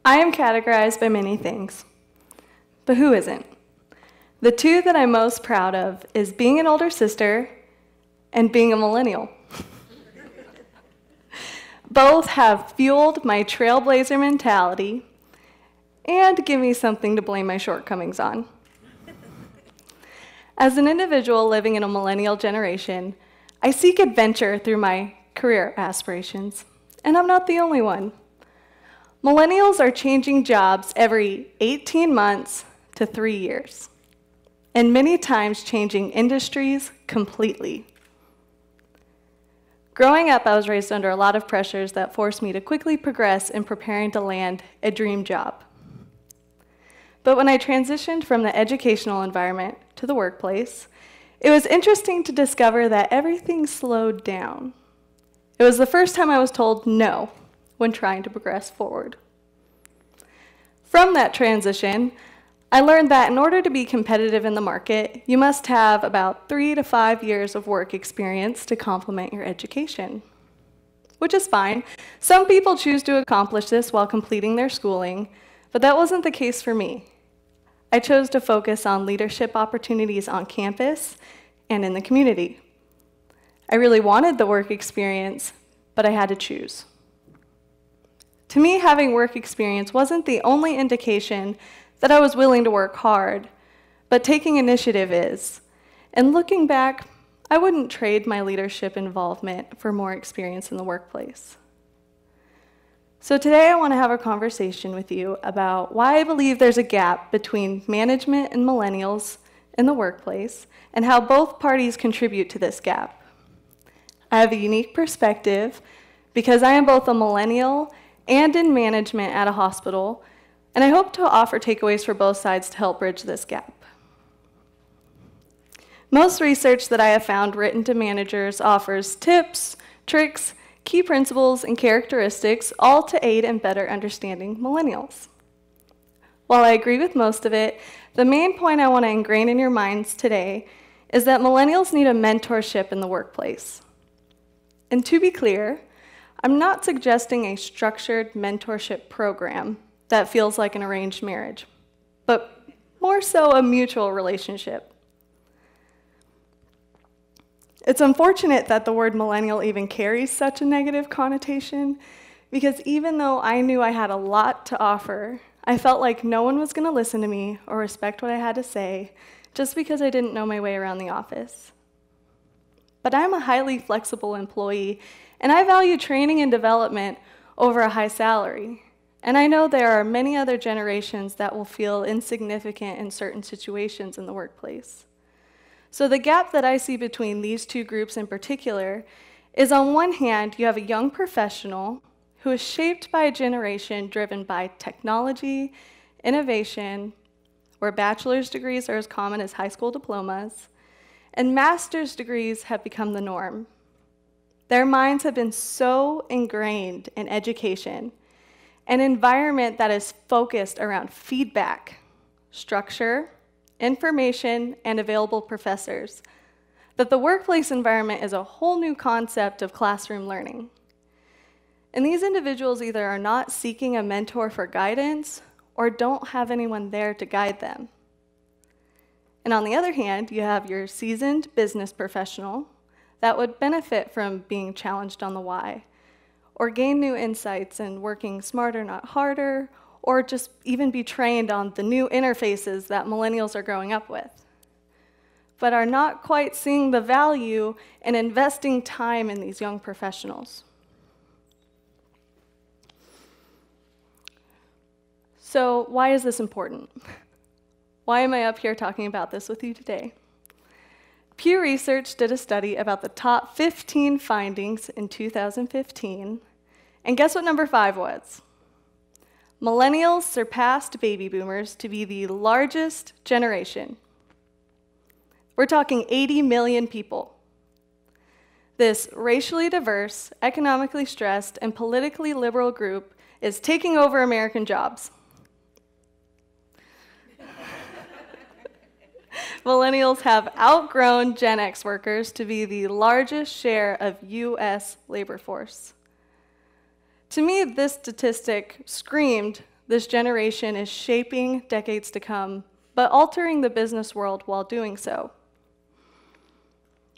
I am categorized by many things, but who isn't? The two that I'm most proud of is being an older sister and being a millennial. Both have fueled my trailblazer mentality and give me something to blame my shortcomings on. As an individual living in a millennial generation, I seek adventure through my career aspirations, and I'm not the only one. Millennials are changing jobs every 18 months to 3 years, and many times changing industries completely. Growing up, I was raised under a lot of pressures that forced me to quickly progress in preparing to land a dream job. But when I transitioned from the educational environment to the workplace, it was interesting to discover that everything slowed down. It was the first time I was told no when trying to progress forward. From that transition, I learned that in order to be competitive in the market, you must have about 3 to 5 years of work experience to complement your education, which is fine. Some people choose to accomplish this while completing their schooling, but that wasn't the case for me. I chose to focus on leadership opportunities on campus and in the community. I really wanted the work experience, but I had to choose. To me, having work experience wasn't the only indication that I was willing to work hard, but taking initiative is. And looking back, I wouldn't trade my leadership involvement for more experience in the workplace. So today I want to have a conversation with you about why I believe there's a gap between management and millennials in the workplace and how both parties contribute to this gap. I have a unique perspective because I am both a millennial and in management at a hospital, and I hope to offer takeaways for both sides to help bridge this gap. Most research that I have found written to managers offers tips, tricks, key principles, and characteristics, all to aid in better understanding millennials. While I agree with most of it, the main point I want to ingrain in your minds today is that millennials need a mentorship in the workplace. And to be clear, I'm not suggesting a structured mentorship program that feels like an arranged marriage, but more so a mutual relationship. It's unfortunate that the word millennial even carries such a negative connotation, because even though I knew I had a lot to offer, I felt like no one was going to listen to me or respect what I had to say just because I didn't know my way around the office. But I'm a highly flexible employee, and I value training and development over a high salary. And I know there are many other generations that will feel insignificant in certain situations in the workplace. So the gap that I see between these two groups in particular is, on one hand, you have a young professional who is shaped by a generation driven by technology, innovation, where bachelor's degrees are as common as high school diplomas, and master's degrees have become the norm. Their minds have been so ingrained in education, an environment that is focused around feedback, structure, information, and available professors, that the workplace environment is a whole new concept of classroom learning. And these individuals either are not seeking a mentor for guidance or don't have anyone there to guide them. And on the other hand, you have your seasoned business professional that would benefit from being challenged on the why, or gain new insights in working smarter, not harder, or just even be trained on the new interfaces that millennials are growing up with, but are not quite seeing the value in investing time in these young professionals. So why is this important? Why am I up here talking about this with you today? Pew Research did a study about the top 15 findings in 2015, and guess what number 5 was? Millennials surpassed baby boomers to be the largest generation. We're talking 80 million people. This racially diverse, economically stressed, and politically liberal group is taking over American jobs. Millennials have outgrown Gen X workers to be the largest share of US labor force. To me, this statistic screamed this generation is shaping decades to come, but altering the business world while doing so.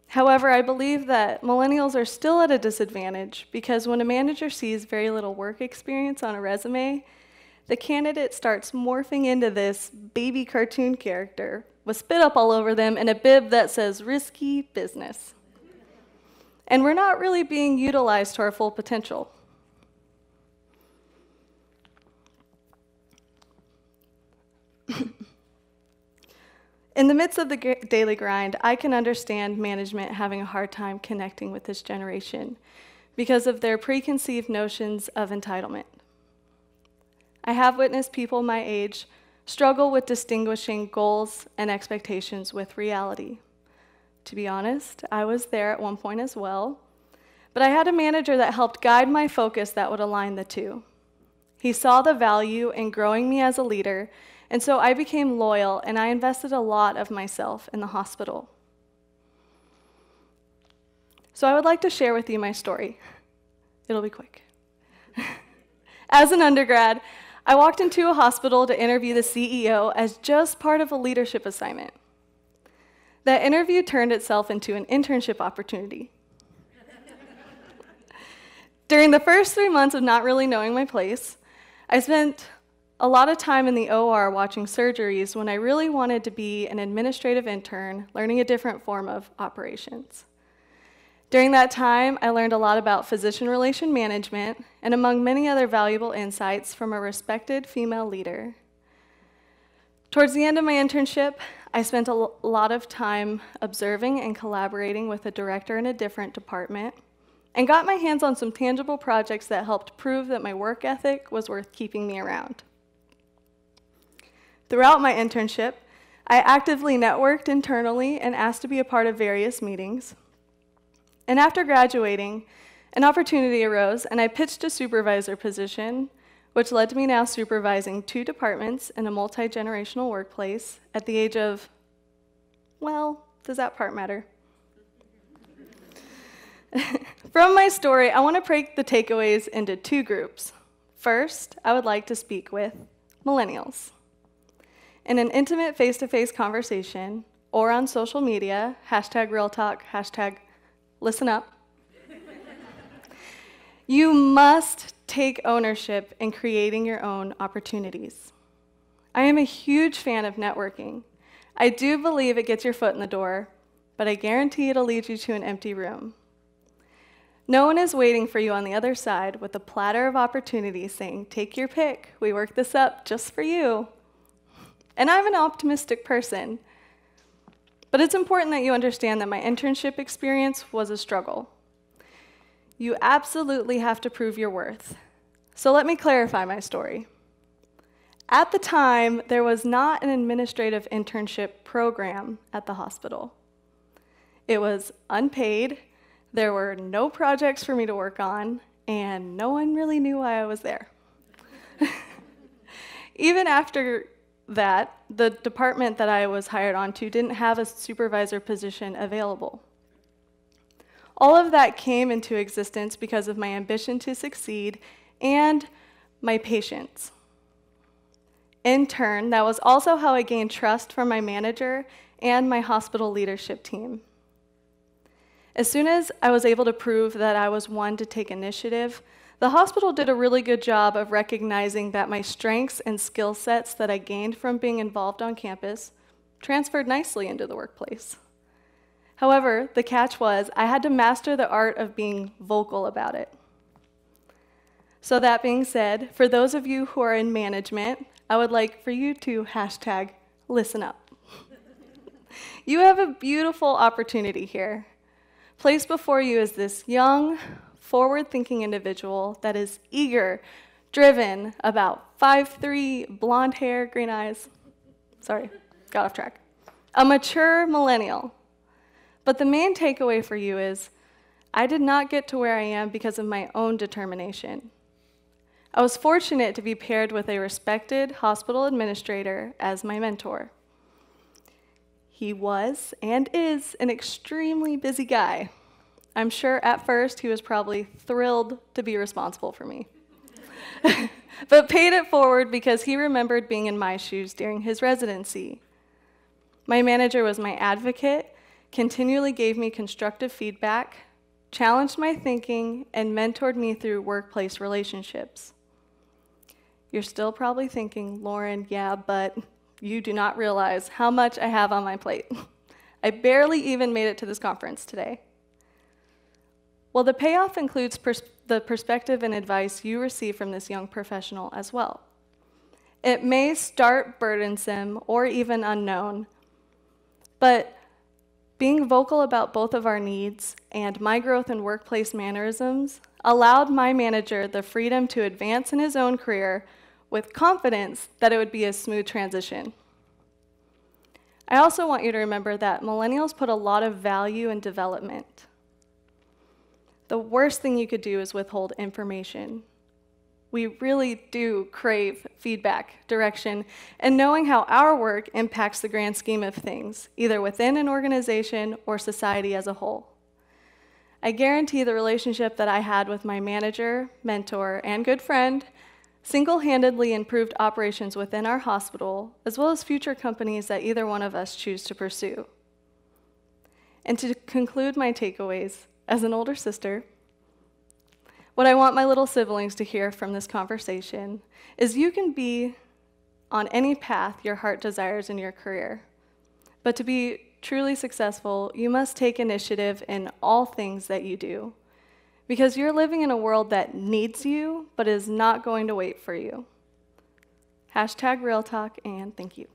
However, I believe that millennials are still at a disadvantage because when a manager sees very little work experience on a resume, the candidate starts morphing into this baby cartoon character with spit up all over them and a bib that says risky business. And we're not really being utilized to our full potential. In the midst of the daily grind, I can understand management having a hard time connecting with this generation because of their preconceived notions of entitlement. I have witnessed people my age struggle with distinguishing goals and expectations with reality. To be honest, I was there at one point as well, but I had a manager that helped guide my focus that would align the two. He saw the value in growing me as a leader, and so I became loyal, and I invested a lot of myself in the hospital. So I would like to share with you my story. It'll be quick. As an undergrad, I walked into a hospital to interview the CEO as just part of a leadership assignment. That interview turned itself into an internship opportunity. During the first 3 months of not really knowing my place, I spent a lot of time in the OR watching surgeries when I really wanted to be an administrative intern, learning a different form of operations. During that time, I learned a lot about physician relation management and among many other valuable insights from a respected female leader. Towards the end of my internship, I spent a lot of time observing and collaborating with a director in a different department and got my hands on some tangible projects that helped prove that my work ethic was worth keeping me around. Throughout my internship, I actively networked internally and asked to be a part of various meetings. And after graduating, an opportunity arose, and I pitched a supervisor position, which led to me now supervising 2 departments in a multi-generational workplace at the age of, well, does that part matter? From my story, I want to break the takeaways into 2 groups. First, I would like to speak with millennials. In an intimate face-to-face conversation or on social media, #RealTalk, #ListenUp, you must take ownership in creating your own opportunities. I am a huge fan of networking. I do believe it gets your foot in the door, but I guarantee it'll lead you to an empty room. No one is waiting for you on the other side with a platter of opportunities saying, take your pick, we worked this up just for you. And I'm an optimistic person, but it's important that you understand that my internship experience was a struggle. You absolutely have to prove your worth. So let me clarify my story. At the time, there was not an administrative internship program at the hospital. It was unpaid, there were no projects for me to work on, and no one really knew why I was there. Even after that, the department that I was hired onto didn't have a supervisor position available. All of that came into existence because of my ambition to succeed and my patience. In turn, that was also how I gained trust from my manager and my hospital leadership team. As soon as I was able to prove that I was one to take initiative, the hospital did a really good job of recognizing that my strengths and skill sets that I gained from being involved on campus transferred nicely into the workplace. However, the catch was I had to master the art of being vocal about it. So that being said, for those of you who are in management, I would like for you to #ListenUp. You have a beautiful opportunity here. Placed before you is this young, forward-thinking individual that is eager, driven, about 5'3", blonde hair, green eyes. Sorry, got off track. A mature millennial. But the main takeaway for you is, I did not get to where I am because of my own determination. I was fortunate to be paired with a respected hospital administrator as my mentor. He was and is an extremely busy guy. I'm sure at first he was probably thrilled to be responsible for me. but paid it forward because he remembered being in my shoes during his residency. My manager was my advocate, continually gave me constructive feedback, challenged my thinking, and mentored me through workplace relationships. You're still probably thinking, Lauren, yeah, but you do not realize how much I have on my plate. I barely even made it to this conference today. Well, the payoff includes the perspective and advice you receive from this young professional as well. It may start burdensome or even unknown, but being vocal about both of our needs and my growth in workplace mannerisms allowed my manager the freedom to advance in his own career with confidence that it would be a smooth transition. I also want you to remember that millennials put a lot of value in development. The worst thing you could do is withhold information. We really do crave feedback, direction, and knowing how our work impacts the grand scheme of things, either within an organization or society as a whole. I guarantee the relationship that I had with my manager, mentor, and good friend single-handedly improved operations within our hospital, as well as future companies that either one of us choose to pursue. And to conclude my takeaways, as an older sister, what I want my little siblings to hear from this conversation is you can be on any path your heart desires in your career. But to be truly successful, you must take initiative in all things that you do, because you're living in a world that needs you, but is not going to wait for you. #RealTalk, and thank you.